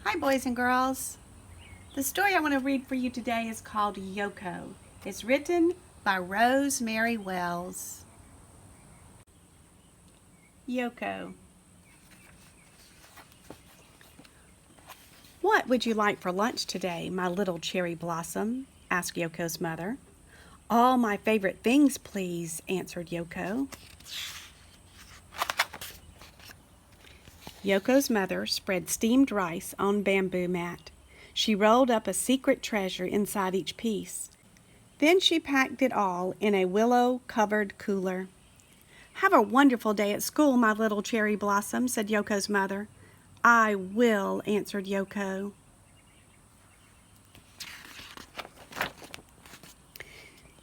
Hi, boys and girls. The story I want to read for you today is called Yoko. It's written by Rosemary Wells. Yoko. What would you like for lunch today, my little cherry blossom? Asked Yoko's mother. All my favorite things, please, answered Yoko. Yoko's mother spread steamed rice on bamboo mat. She rolled up a secret treasure inside each piece. Then she packed it all in a willow-covered cooler. Have a wonderful day at school, my little cherry blossom, said Yoko's mother. I will, answered Yoko.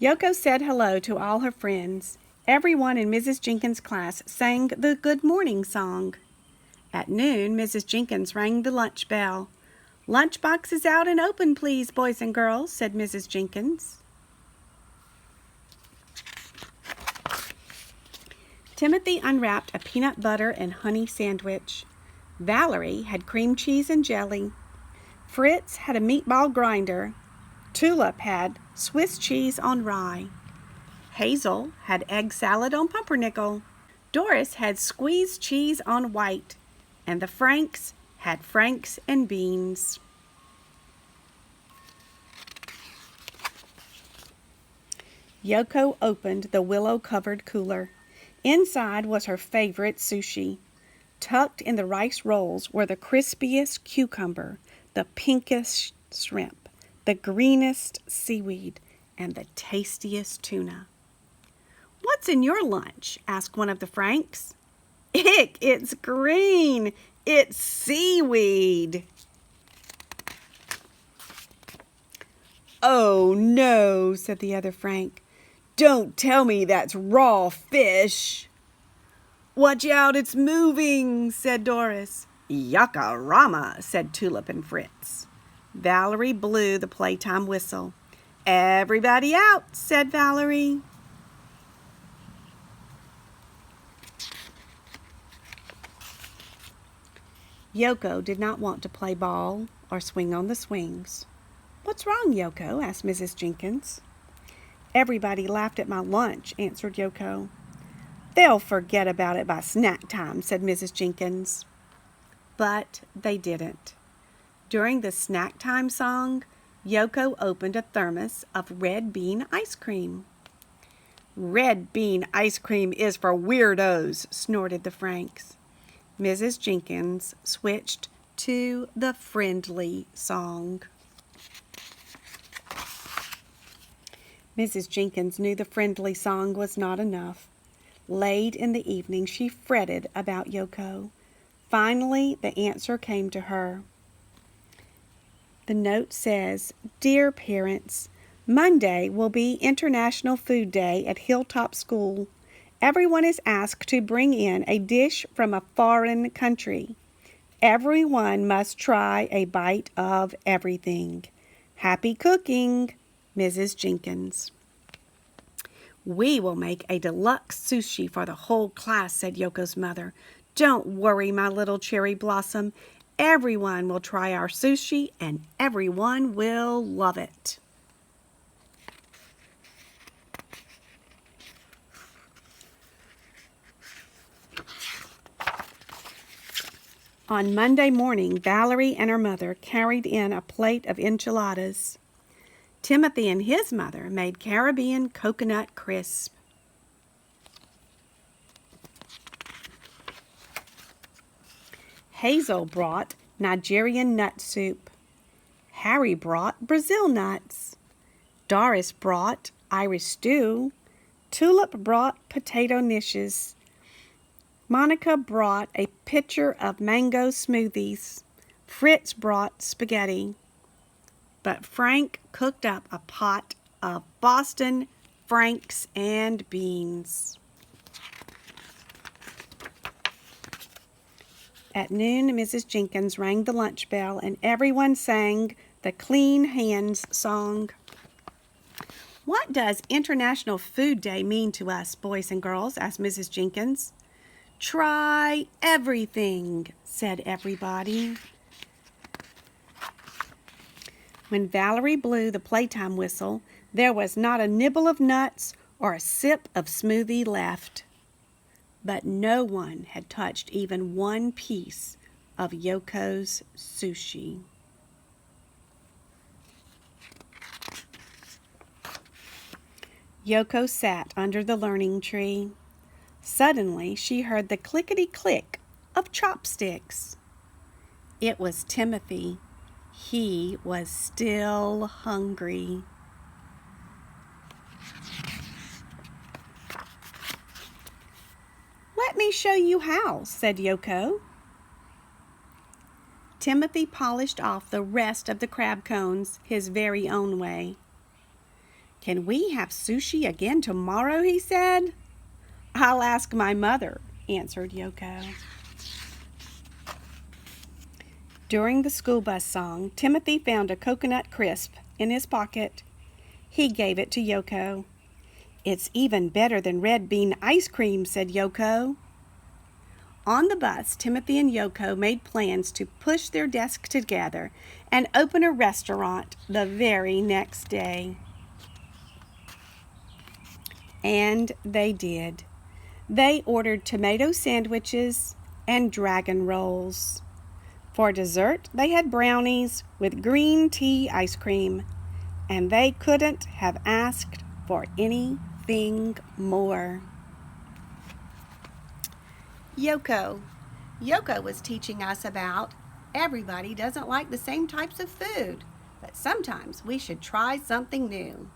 Yoko said hello to all her friends. Everyone in Mrs. Jenkins' class sang the good morning song. At noon, Mrs. Jenkins rang the lunch bell. Lunch boxes out and open, please, boys and girls, said Mrs. Jenkins. Timothy unwrapped a peanut butter and honey sandwich. Valerie had cream cheese and jelly. Fritz had a meatball grinder. Tulip had Swiss cheese on rye. Hazel had egg salad on pumpernickel. Doris had squeezed cheese on white. And the Franks had franks and beans. Yoko opened the willow-covered cooler. Inside was her favorite sushi. Tucked in the rice rolls were the crispiest cucumber, the pinkest shrimp, the greenest seaweed, and the tastiest tuna. What's in your lunch? Asked one of the Franks. Ick, it's green. It's seaweed. Oh, no, said the other Frank. Don't tell me that's raw fish. Watch out, it's moving, said Doris. Yucca-rama, said Tulip and Fritz. Valerie blew the playtime whistle. Everybody out, said Valerie. Yoko did not want to play ball or swing on the swings. What's wrong, Yoko? Asked Mrs. Jenkins. Everybody laughed at my lunch, answered Yoko. They'll forget about it by snack time, said Mrs. Jenkins. But they didn't. During the snack time song, Yoko opened a thermos of red bean ice cream. Red bean ice cream is for weirdos, snorted the Franks. Mrs. Jenkins switched to the friendly song. Mrs. Jenkins knew the friendly song was not enough. Late in the evening, she fretted about Yoko. Finally, the answer came to her. The note says, Dear parents, Monday will be International Food Day at Hilltop School. Everyone is asked to bring in a dish from a foreign country. Everyone must try a bite of everything. Happy cooking, Mrs. Jenkins. We will make a deluxe sushi for the whole class, said Yoko's mother. Don't worry, my little cherry blossom. Everyone will try our sushi and everyone will love it. On Monday morning, Valerie and her mother carried in a plate of enchiladas. Timothy and his mother made Caribbean coconut crisp. Hazel brought Nigerian nut soup. Harry brought Brazil nuts. Doris brought Irish stew. Tulip brought potato nishes. Monica brought a pitcher of mango smoothies. Fritz brought spaghetti. But Frank cooked up a pot of Boston Franks and beans. At noon, Mrs. Jenkins rang the lunch bell and everyone sang the Clean Hands song. What does International Food Day mean to us, boys and girls? Asked Mrs. Jenkins. Try everything, said everybody. When Valerie blew the playtime whistle, there was not a nibble of nuts or a sip of smoothie left. But no one had touched even one piece of Yoko's sushi. Yoko sat under the learning tree. Suddenly, she heard the clickety-click of chopsticks. It was Timothy. He was still hungry. "Let me show you how," said Yoko. Timothy polished off the rest of the crab cones his very own way. "Can we have sushi again tomorrow?" he said. "I'll ask my mother," answered Yoko. During the school bus song, Timothy found a coconut crisp in his pocket. He gave it to Yoko. "It's even better than red bean ice cream," said Yoko. On the bus, Timothy and Yoko made plans to push their desks together and open a restaurant the very next day. And they did. They ordered tomato sandwiches and dragon rolls. For dessert, they had brownies with green tea ice cream, and they couldn't have asked for anything more. Yoko. Yoko was teaching us about everybody doesn't like the same types of food, but sometimes we should try something new.